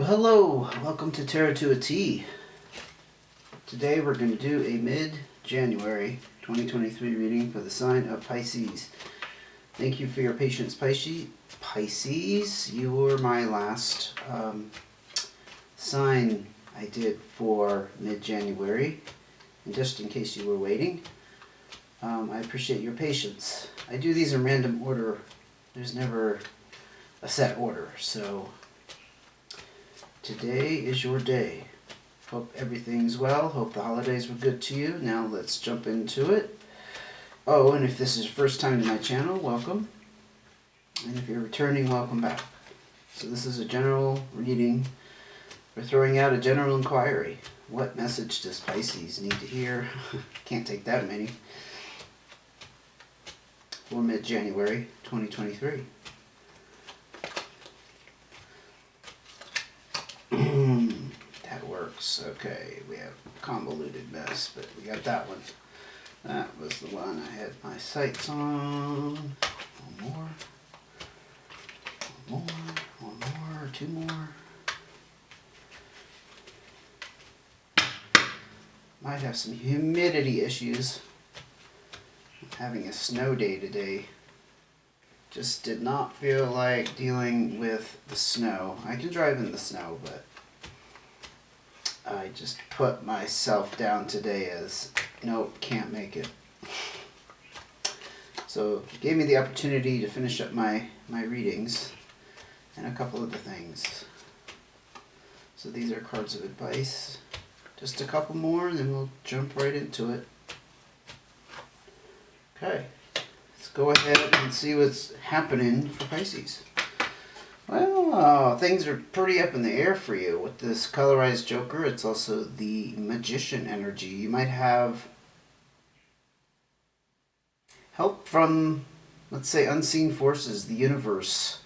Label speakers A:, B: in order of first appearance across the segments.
A: Well, hello, welcome to Tarot to a T. Today we're going to do a mid-January 2023 reading for the sign of Pisces. Thank you for your patience, Pisces. You were my last sign I did for mid-January, and just in case you were waiting, I appreciate your patience. I do these in random order. There's never a set order, so today is your day. Hope everything's well. Hope the holidays were good to you. Now let's jump into it. Oh, and if this is your first time to my channel, welcome. And if you're returning, welcome back. So this is a general reading. We're throwing out a general inquiry. What message does Pisces need to hear? Can't take that many. For mid-January 2023. That works. Okay, we have a convoluted mess, but we got that one. That was the one I had my sights on. One more, two more. Might have some humidity issues. I'm having a snow day today. Just did not feel like dealing with the snow. I can drive in the snow, but I just put myself down today as, nope, can't make it. So it gave me the opportunity to finish up my readings and a couple of the things. So these are cards of advice. Just a couple more and then we'll jump right into it. Okay. Go ahead and see what's happening for Pisces. Well, things are pretty up in the air for you. With this colorized Joker, it's also the Magician energy. You might have help from, let's say, unseen forces. The universe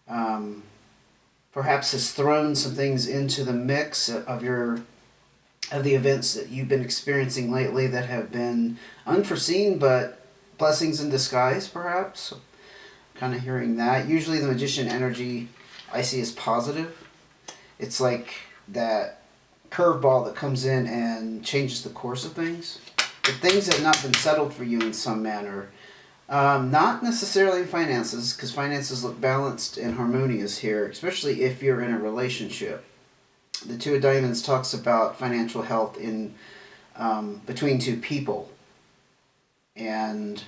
A: perhaps has thrown some things into the mix of the events that you've been experiencing lately that have been unforeseen, but blessings in disguise, perhaps. Kind of hearing that. Usually the Magician energy I see as positive. It's like that curveball that comes in and changes the course of things. But things have not been settled for you in some manner. Not necessarily in finances, because finances look balanced and harmonious here, especially if you're in a relationship. The Two of Diamonds talks about financial health in between two people. And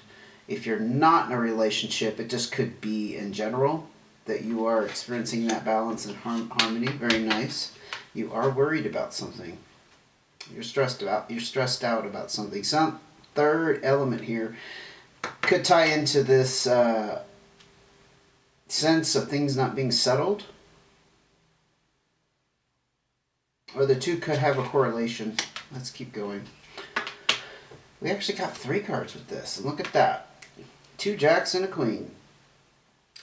A: if you're not in a relationship, it just could be in general that you are experiencing that balance and harmony. Very nice. You are worried about something. You're stressed out about something. Some third element here could tie into this sense of things not being settled. Or the two could have a correlation. Let's keep going. We actually got 3 cards with this, and look at that. 2 jacks and a queen.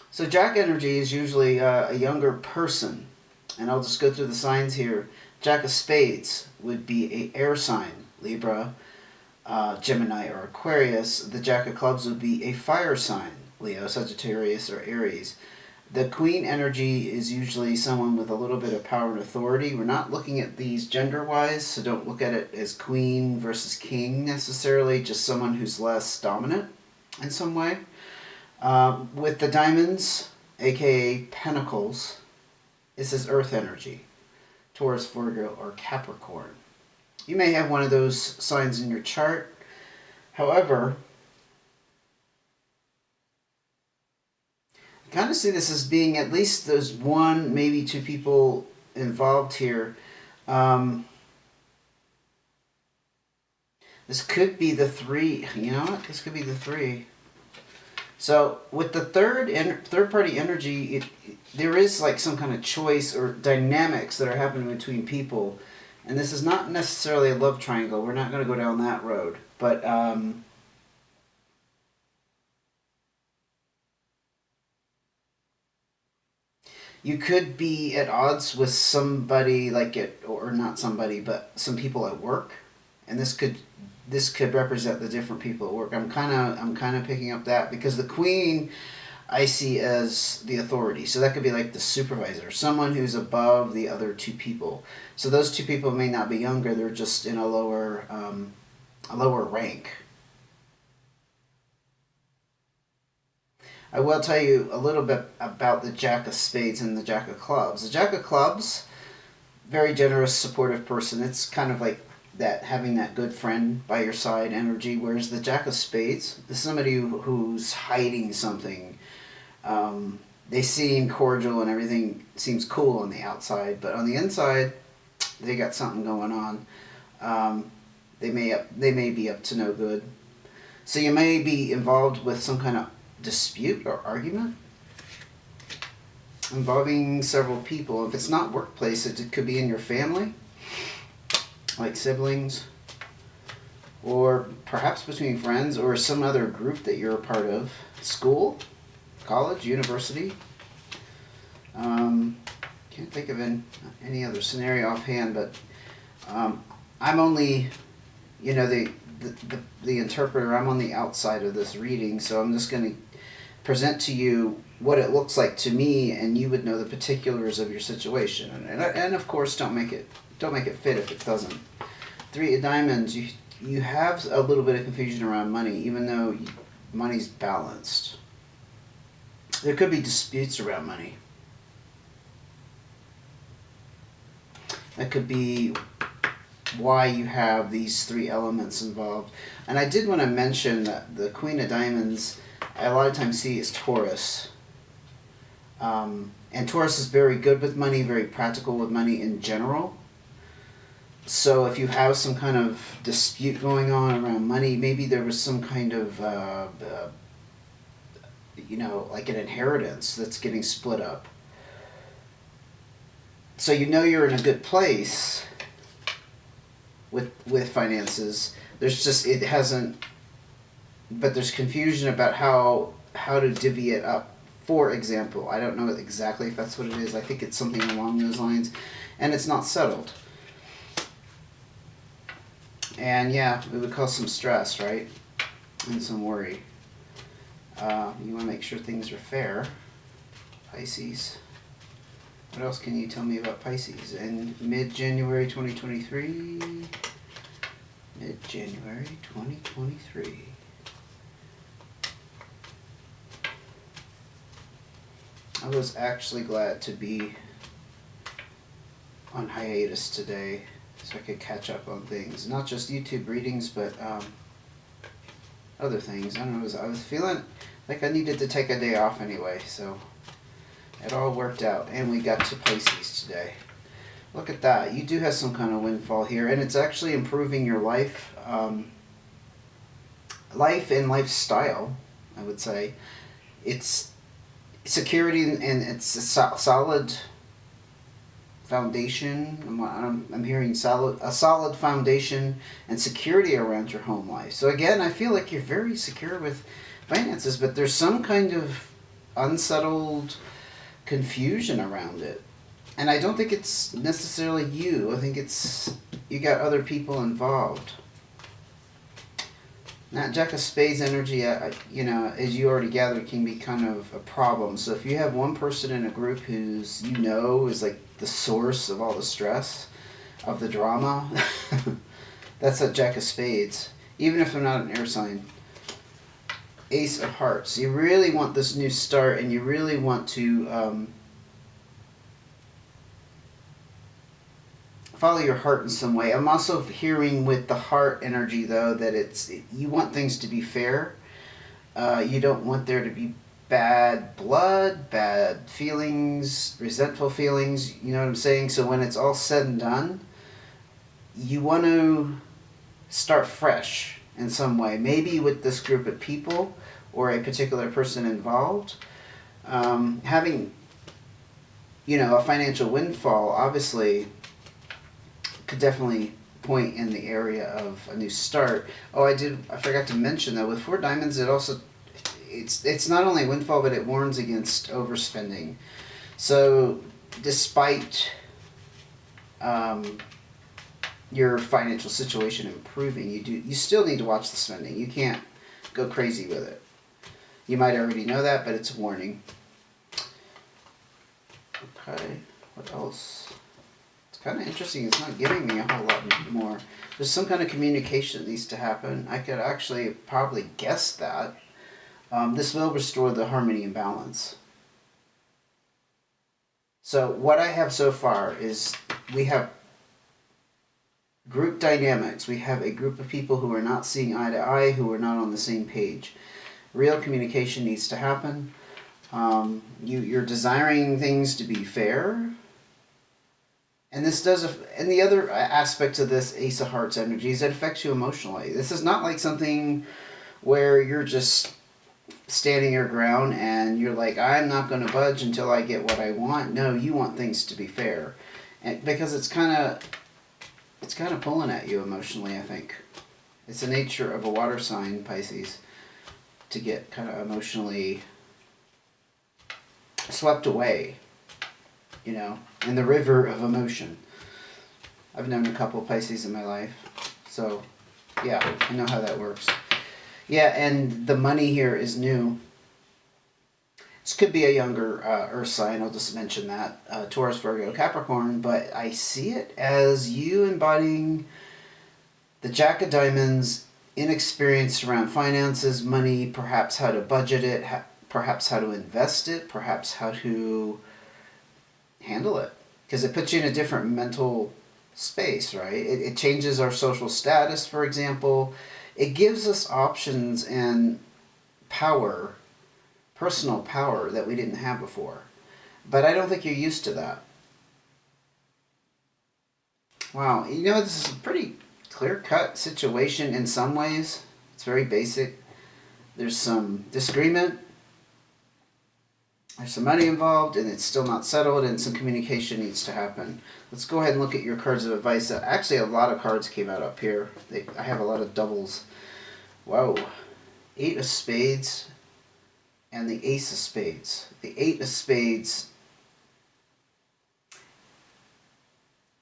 A: So jack energy is usually a younger person, and I'll just go through the signs here. Jack of spades would be an air sign, Libra, Gemini, or Aquarius. The jack of clubs would be a fire sign, Leo, Sagittarius, or Aries. The queen energy is usually someone with a little bit of power and authority. We're not looking at these gender-wise, so don't look at it as queen versus king necessarily, just someone who's less dominant in some way. With the diamonds, aka pentacles, this is earth energy, Taurus, Virgo, or Capricorn. You may have one of those signs in your chart. However, kind of see this as being at least there's 1, maybe 2 people involved here. This could be the 3. You know what? This could be the 3. So with the third party energy, there is like some kind of choice or dynamics that are happening between people. And this is not necessarily a love triangle. We're not going to go down that road. But you could be at odds with somebody, or not somebody, but some people at work, and this could represent the different people at work. I'm kind of picking up that because the queen I see as the authority. So that could be like the supervisor, someone who's above the other two people. So those two people may not be younger; they're just in a lower rank. I will tell you a little bit about the Jack of Spades and the Jack of Clubs. The Jack of Clubs, very generous, supportive person. It's kind of like that, having that good friend by your side energy. Whereas the Jack of Spades is somebody who's hiding something. They seem cordial and everything seems cool on the outside, but on the inside, they got something going on. They may be up to no good. So you may be involved with some kind of dispute or argument involving several people. If it's not workplace, it could be in your family, like siblings, or perhaps between friends or some other group that you're a part of. School, college, university. Can't think of any other scenario offhand, but I'm only, the interpreter. I'm on the outside of this reading, so I'm just going to present to you what it looks like to me, and you would know the particulars of your situation. And of course, don't make it fit if it doesn't. Three of Diamonds. You have a little bit of confusion around money, even though money's balanced. There could be disputes around money. That could be why you have these three elements involved. And I did want to mention that the Queen of Diamonds, I a lot of times see as Taurus. And Taurus is very good with money, very practical with money in general. So if you have some kind of dispute going on around money, maybe there was some kind of, like an inheritance that's getting split up. So you're in a good place with finances. But there's confusion about how to divvy it up. For example, I don't know exactly if that's what it is. I think it's something along those lines, and it's not settled. And yeah, it would cause some stress, right? And some worry. You want to make sure things are fair. Pisces. What else can you tell me about Pisces? In mid-January 2023. Mid-January 2023. I was actually glad to be on hiatus today so I could catch up on things. Not just YouTube readings, but other things. I don't know, I was feeling like I needed to take a day off anyway, so it all worked out. And we got to Pisces today. Look at that. You do have some kind of windfall here, and it's actually improving your life. Life and lifestyle, I would say. It's security, and it's a solid foundation. I'm hearing a solid foundation and security around your home life. So again, I feel like you're very secure with finances, but there's some kind of unsettled confusion around it. And I don't think it's necessarily you. I think you got other people involved. Now, Jack of Spades energy, as you already gathered, can be kind of a problem. So if you have one person in a group who's, is like the source of all the stress, of the drama, that's a Jack of Spades. Even if they're not an air sign. Ace of Hearts. You really want this new start, and you really want to follow your heart in some way. I'm also hearing with the heart energy, though, that you want things to be fair. You don't want there to be bad blood, bad feelings, resentful feelings, you know what I'm saying? So when it's all said and done, you want to start fresh in some way. Maybe with this group of people or a particular person involved. Having, a financial windfall, obviously, could definitely point in the area of a new start. I forgot to mention though, with Four Diamonds, it's not only a windfall, but it warns against overspending. So despite your financial situation improving, you still need to watch the spending. You can't go crazy with it. You might already know that, but it's a warning. Okay, what else? It's kind of interesting. It's not giving me a whole lot more. There's some kind of communication that needs to happen. I could actually probably guess that. This will restore the harmony and balance. So what I have so far is we have group dynamics. We have a group of people who are not seeing eye to eye, who are not on the same page. Real communication needs to happen. You're desiring things to be fair. And this does, and the other aspect of this Ace of Hearts energy is it affects you emotionally. This is not like something where you're just standing your ground and you're like, I'm not going to budge until I get what I want. No, you want things to be fair, and because it's kind of pulling at you emotionally. I think it's the nature of a water sign, Pisces, to get kind of emotionally swept away, in the river of emotion. I've known a couple of Pisces in my life, so yeah, I know how that works. Yeah, and the money here is new. This could be a younger Earth sign, I'll just mention that, Taurus, Virgo, Capricorn, but I see it as you embodying the Jack of Diamonds, inexperienced around finances, money, perhaps how to budget it, perhaps how to invest it, perhaps how to handle it. Because it puts you in a different mental space, right? It changes our social status, for example. It gives us options and power, personal power that we didn't have before. But I don't think you're used to that. Wow, this is a pretty clear-cut situation in some ways. It's very basic. There's some disagreement. There's some money involved, and it's still not settled, and some communication needs to happen. Let's go ahead and look at your cards of advice. Actually, a lot of cards came out up here. I have a lot of doubles. Whoa. 8 of Spades and the Ace of Spades. The 8 of Spades,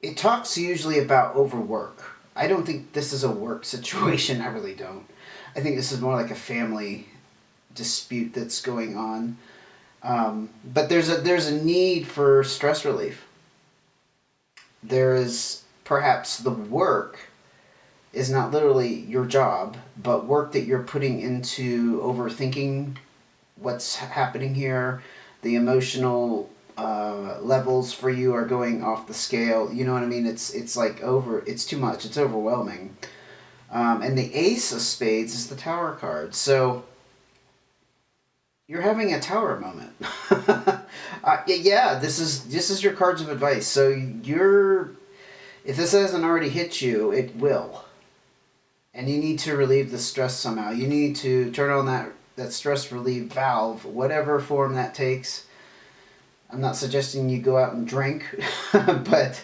A: it talks usually about overwork. I don't think this is a work situation. I really don't. I think this is more like a family dispute that's going on. But there's a need for stress relief. There is perhaps the work is not literally your job, but work that you're putting into overthinking what's happening here. The emotional levels for you are going off the scale. You know what I mean? It's too much. It's overwhelming. And the Ace of Spades is the Tower card. So you're having a tower moment. Yeah, this is your cards of advice. So if this hasn't already hit you, it will. And you need to relieve the stress somehow. You need to turn on that stress relief valve, whatever form that takes. I'm not suggesting you go out and drink, but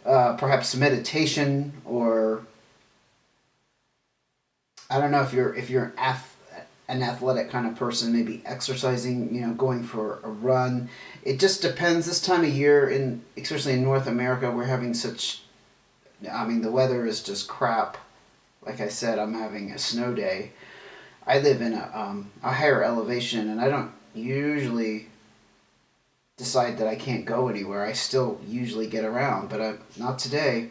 A: perhaps meditation, or I don't know if you're an athletic kind of person, maybe exercising, going for a run. It just depends. This time of year, especially in North America, we're having the weather is just crap. Like I said, I'm having a snow day. I live in a higher elevation, and I don't usually decide that I can't go anywhere. I still usually get around, but not today.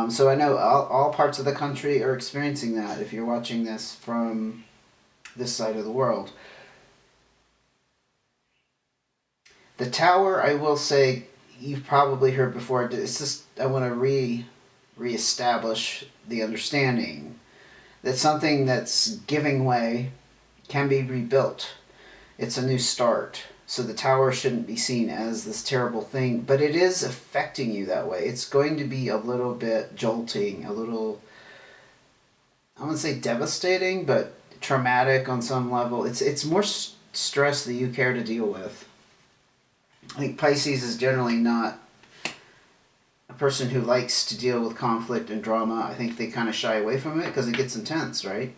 A: So I know all parts of the country are experiencing that if you're watching this from this side of the world. The Tower, I will say, you've probably heard before. It's just, I want to reestablish the understanding that something that's giving way can be rebuilt. It's a new start. So the Tower shouldn't be seen as this terrible thing, but it is affecting you that way. It's going to be a little bit jolting, a little, I wouldn't say devastating, but traumatic on some level. It's more stress that you care to deal with. I think Pisces is generally not a person who likes to deal with conflict and drama. I think they kind of shy away from it because it gets intense, right?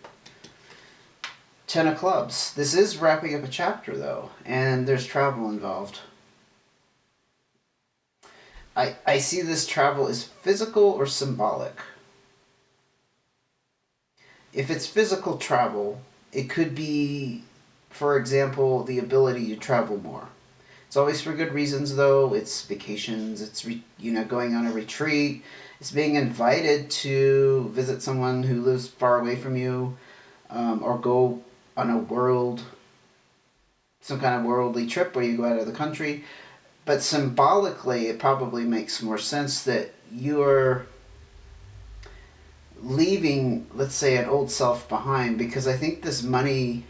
A: 10 of Clubs. This is wrapping up a chapter, though, and there's travel involved. I see this travel as physical or symbolic. If it's physical travel, it could be for example, the ability to travel more. It's always for good reasons, though. It's vacations. It's going on a retreat. It's being invited to visit someone who lives far away from you, or go on some kind of worldly trip where you go out of the country. But symbolically, it probably makes more sense that you're leaving, let's say, an old self behind, because I think this money,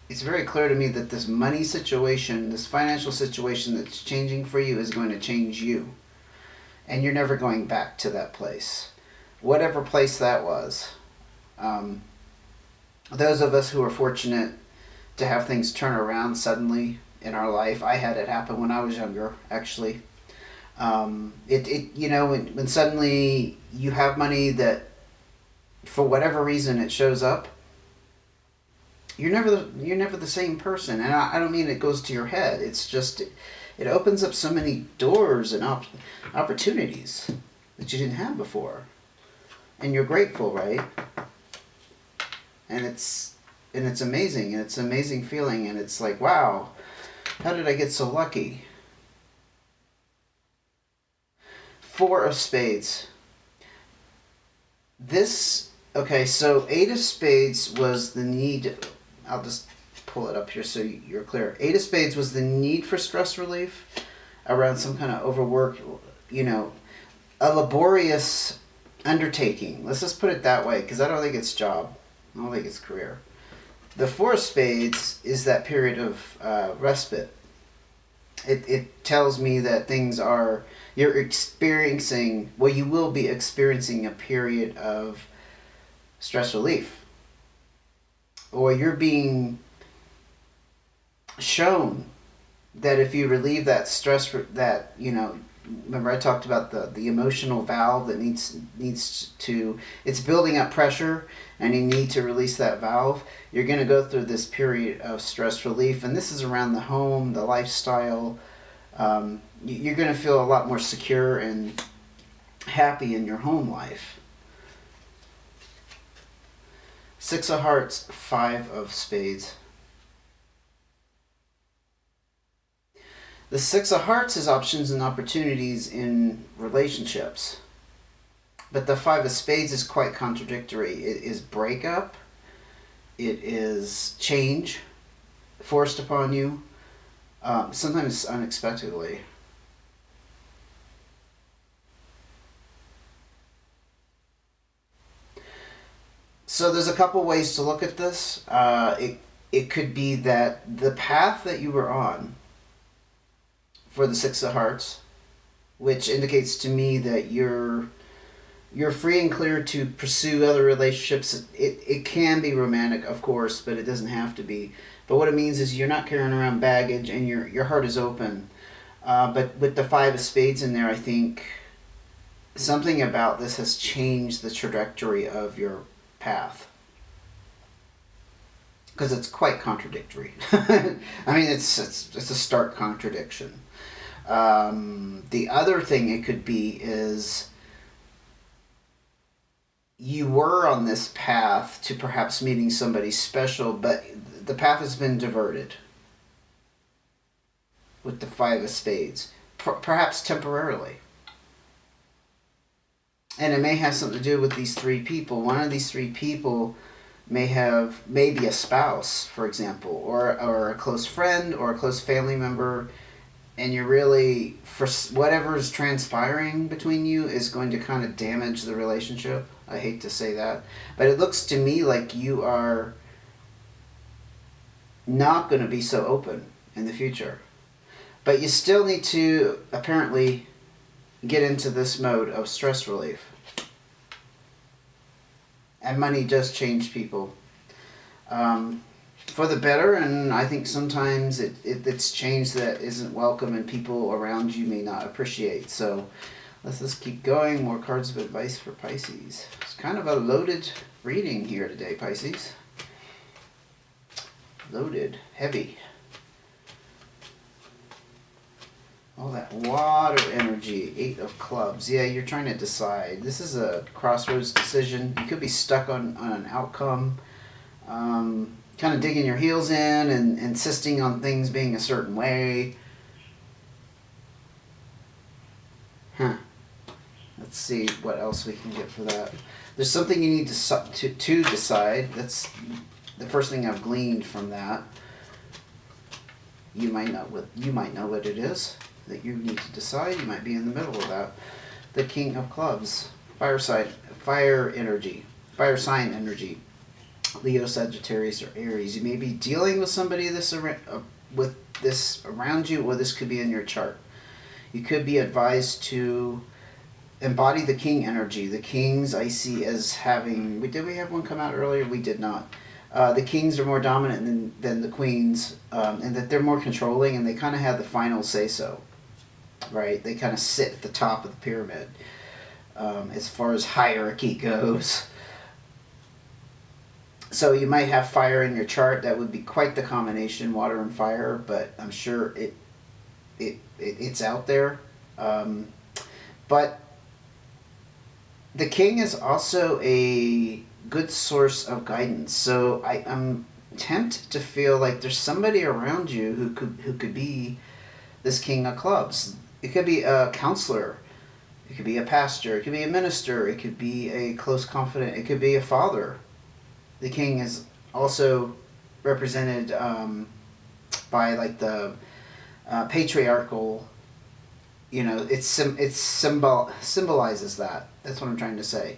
A: it's very clear to me that this money situation, this financial situation that's changing for you is going to change you. And you're never going back to that place. Whatever place that was. Those of us who are fortunate to have things turn around suddenly in our life, I had it happen when I was younger, actually. When suddenly you have money that, for whatever reason, it shows up, you're never the same person. And I don't mean it goes to your head. It's just it opens up so many doors and opportunities that you didn't have before, and you're grateful, right? And it's amazing, and it's an amazing feeling, and it's like, wow, how did I get so lucky? Four of Spades. So Eight of Spades was the need. I'll just pull it up here so you're clear. Eight of Spades was the need for stress relief around some kind of overwork, a laborious undertaking. Let's just put it that way, because I don't think it's job. I don't think it's career. The Four of Spades is that period of respite. It tells me that you're experiencing, well, you will be experiencing a period of stress relief. Or you're being shown that if you relieve that stress, remember I talked about the emotional valve that needs to, it's building up pressure, and you need to release that valve. You're going to go through this period of stress relief, and this is around the home, the lifestyle. You're going to feel a lot more secure and happy in your home life. Six of Hearts, Five of Spades. The Six of Hearts is options and opportunities in relationships. But the Five of Spades is quite contradictory. It is breakup. It is change forced upon you, sometimes unexpectedly. So there's a couple ways to look at this. It could be that the path that you were on for the Six of Hearts, which indicates to me that you're free and clear to pursue other relationships. It can be romantic, of course, but it doesn't have to be. But what it means is you're not carrying around baggage, and your heart is open. But with the Five of Spades in there, I think something about this has changed the trajectory of your path, because it's quite contradictory. I mean, it's a stark contradiction. The other thing it could be is you were on this path to perhaps meeting somebody special, but the path has been diverted with the Five of Spades, perhaps temporarily. And it may have something to do with these three people. One of these three people may be a spouse, for example, or a close friend or a close family member, and you're really, for whatever is transpiring between you, is going to kind of damage the relationship. I hate to say that, but it looks to me like you are not going to be so open in the future. But you still need to apparently get into this mode of stress relief. And money does change people for the better, and I think sometimes it's change that isn't welcome and people around you may not appreciate. So let's just keep going. More cards of advice for Pisces. It's kind of a loaded reading here today, Pisces. Loaded, heavy. All that water energy. Eight of Clubs. Yeah, you're trying to decide. This is a crossroads decision. You could be stuck on an outcome. kind of digging your heels in and insisting on things being a certain way. Huh. Let's see what else we can get for that. There's something you need to decide. That's the first thing I've gleaned from that. You might know what it is that you need to decide. You might be in the middle of that. The King of Clubs, fire energy, fire sign energy. Leo, Sagittarius, or Aries. You may be dealing with somebody with this around you, or this could be in your chart. You could be advised to embody the King energy. The Kings I see as having... Did we have one come out earlier? We did not. The Kings are more dominant than the Queens, and that they're more controlling, and they kind of have the final say-so, right? They kind of sit at the top of the pyramid as far as hierarchy goes. So you might have fire in your chart. That would be quite the combination, water and fire, but I'm sure it's out there. But the King is also a good source of guidance. So I'm tempted to feel like there's somebody around you who could be this King of Clubs. It could be a counselor. It could be a pastor. It could be a minister. It could be a close confidant. It could be a father. The King is also represented by like the patriarchal. It symbolizes that. That's what I'm trying to say.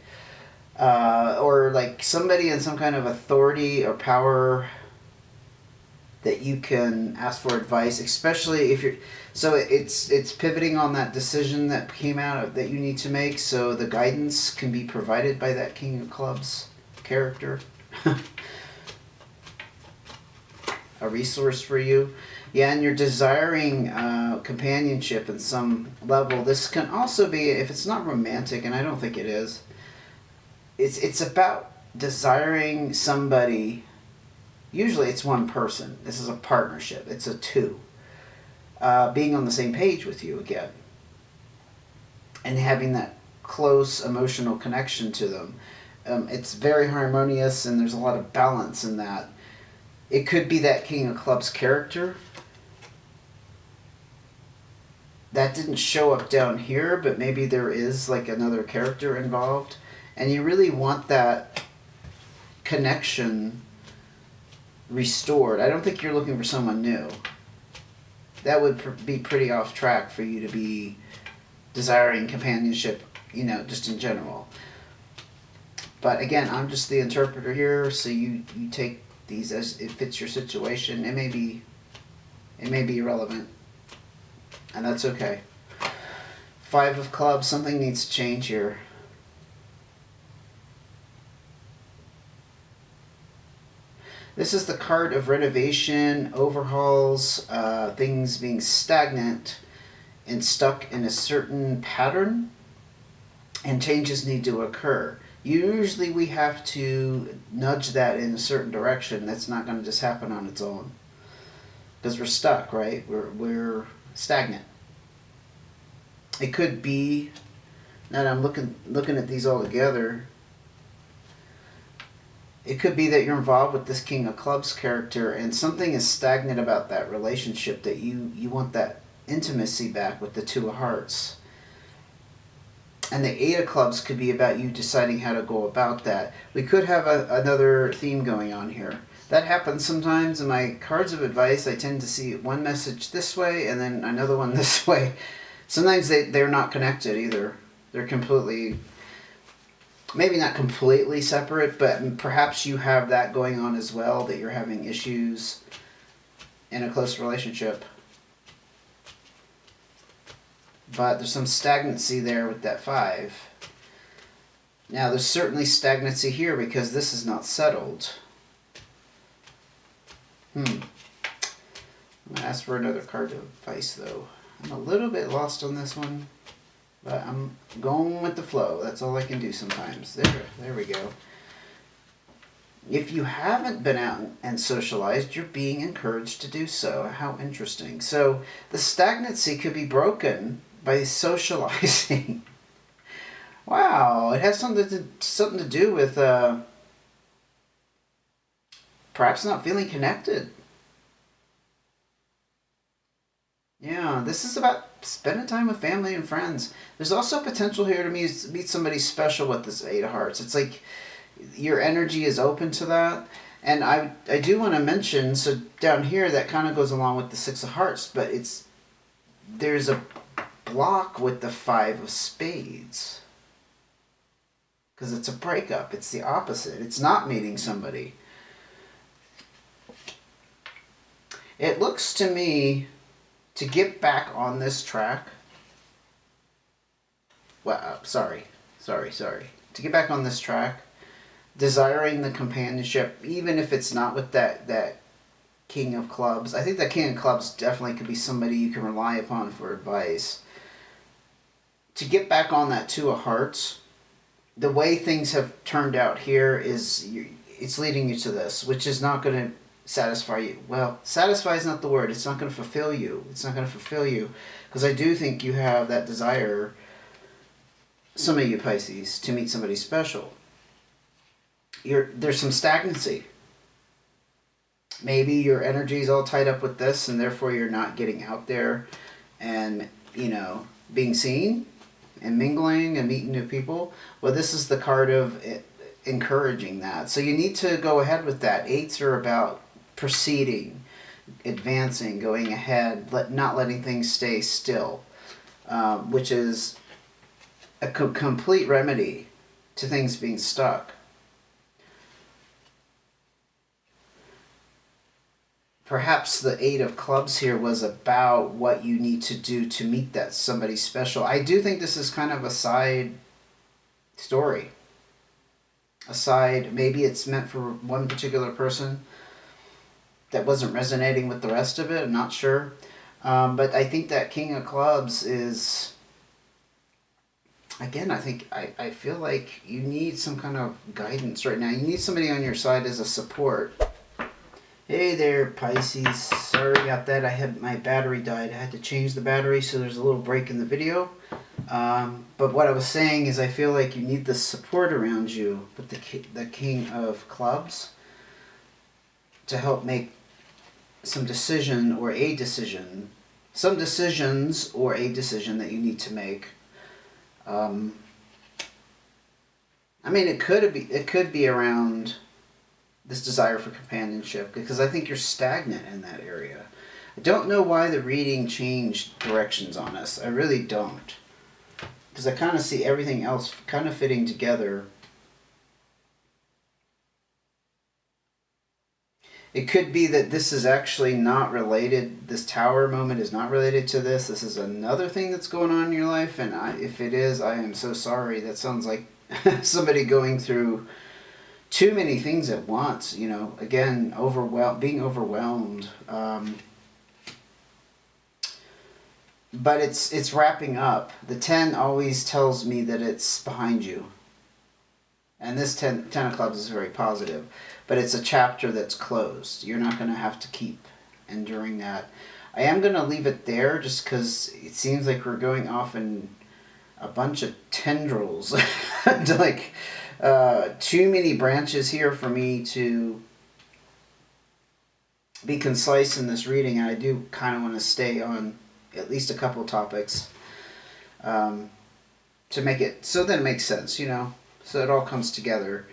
A: Or like somebody in some kind of authority or power that you can ask for advice, especially if you're... So it's pivoting on that decision that came out that you need to make, so the guidance can be provided by that King of Clubs character. A resource for you. Yeah, and you're desiring companionship in some level. This can also be, if it's not romantic, and I don't think it is, it's about desiring somebody. Usually it's one person. This is a partnership. It's a two. Being on the same page with you again. And having that close emotional connection to them. It's very harmonious, and there's a lot of balance in that. It could be that King of Clubs character. That didn't show up down here, but maybe there is like another character involved. And you really want that connection restored. I don't think you're looking for someone new. That would be pretty off track for you to be desiring companionship, just in general. But again, I'm just the interpreter here, so you take these as it fits your situation. It may be irrelevant, and that's okay. 5 of Clubs, something needs to change here. This is the card of renovation, overhauls, things being stagnant and stuck in a certain pattern, and changes need to occur. Usually we have to nudge that in a certain direction. That's not going to just happen on its own. Because we're stuck, right? We're stagnant. It could be, now that I'm looking at these all together, it could be that you're involved with this King of Clubs character and something is stagnant about that relationship, that you want that intimacy back with the 2 of Hearts. And the 8 of Clubs could be about you deciding how to go about that. We could have another theme going on here. That happens sometimes in my cards of advice. I tend to see one message this way and then another one this way. Sometimes they're not connected either. They're completely, maybe not completely separate, but perhaps you have that going on as well, that you're having issues in a close relationship. But there's some stagnancy there with that 5. Now, there's certainly stagnancy here because this is not settled. I'm going to ask for another card of advice, though. I'm a little bit lost on this one, but I'm going with the flow. That's all I can do sometimes. There we go. If you haven't been out and socialized, you're being encouraged to do so. How interesting. So the stagnancy could be broken by socializing. Wow, it has something to do with perhaps not feeling connected. Yeah, this is about spending time with family and friends. There's also potential here to meet somebody special with this Eight of Hearts. It's like your energy is open to that. And I do want to mention, so down here that kind of goes along with the Six of Hearts, but there's a block with the Five of Spades. Because it's a breakup. It's the opposite. It's not meeting somebody. It looks to me to get back on this track. Well, sorry. To get back on this track, desiring the companionship, even if it's not with that King of Clubs. I think that King of Clubs definitely could be somebody you can rely upon for advice. To get back on that Two of Hearts, the way things have turned out here it's leading you to this, which is not going to satisfy you. Well, satisfy is not the word. It's not going to fulfill you. Because I do think you have that desire, some of you Pisces, to meet somebody special. There's some stagnancy. Maybe your energy is all tied up with this, and therefore you're not getting out there and, being seen and mingling and meeting new people. Well, this is the card of encouraging that. So you need to go ahead with that. Eights are about proceeding, advancing, going ahead, not letting things stay still, which is a complete remedy to things being stuck. Perhaps the Eight of Clubs here was about what you need to do to meet that somebody special. I do think this is kind of a side story. Maybe it's meant for one particular person that wasn't resonating with the rest of it. I'm not sure. But I think that King of Clubs is, again, I feel like you need some kind of guidance right now. You need somebody on your side as a support. Hey there, Pisces. Sorry about that. My battery died. I had to change the battery, so there's a little break in the video. But what I was saying is I feel like you need the support around you with the King of Clubs to help make some decisions or a decision that you need to make. It could be around this desire for companionship, because I think you're stagnant in that area. I don't know why the reading changed directions on us. I really don't. Because I kind of see everything else kind of fitting together. It could be that this is actually not related. This Tower moment is not related to this. This is another thing that's going on in your life. And if it is, I am so sorry. That sounds like somebody going through too many things at once, again, being overwhelmed. But it's wrapping up. The 10 always tells me that it's behind you. And this 10 of Clubs is very positive. But it's a chapter that's closed. You're not going to have to keep enduring that. I am going to leave it there just because it seems like we're going off in a bunch of tendrils. Too many branches here for me to be concise in this reading, and I do kind of want to stay on at least a couple topics to make it so that it makes sense, so it all comes together.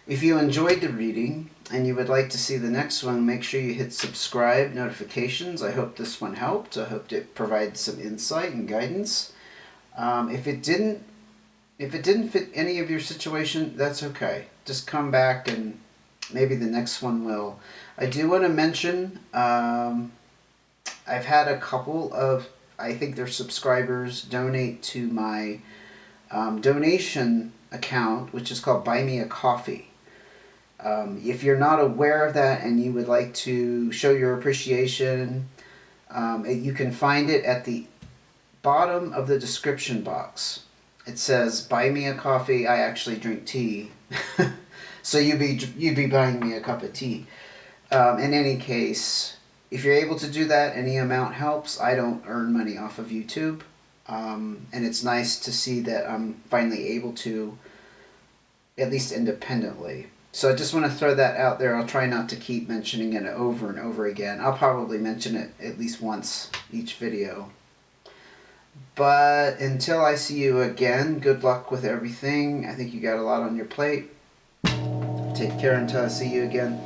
A: If you enjoyed the reading and you would like to see the next one, make sure you hit subscribe, notifications. I hope this one helped. I hope it provides some insight and guidance. If it didn't fit any of your situation, that's okay. Just come back and maybe the next one will. I do want to mention, I've had a couple of, I think they're subscribers, donate to my donation account, which is called Buy Me a Coffee. If you're not aware of that and you would like to show your appreciation, you can find it at the bottom of the description box. It says, buy me a coffee. I actually drink tea. So you'd be buying me a cup of tea. In any case, if you're able to do that, any amount helps. I don't earn money off of YouTube. And it's nice to see that I'm finally able to, at least independently. So I just want to throw that out there. I'll try not to keep mentioning it over and over again. I'll probably mention it at least once each video. But until I see you again, good luck with everything. I think you got a lot on your plate. Take care until I see you again.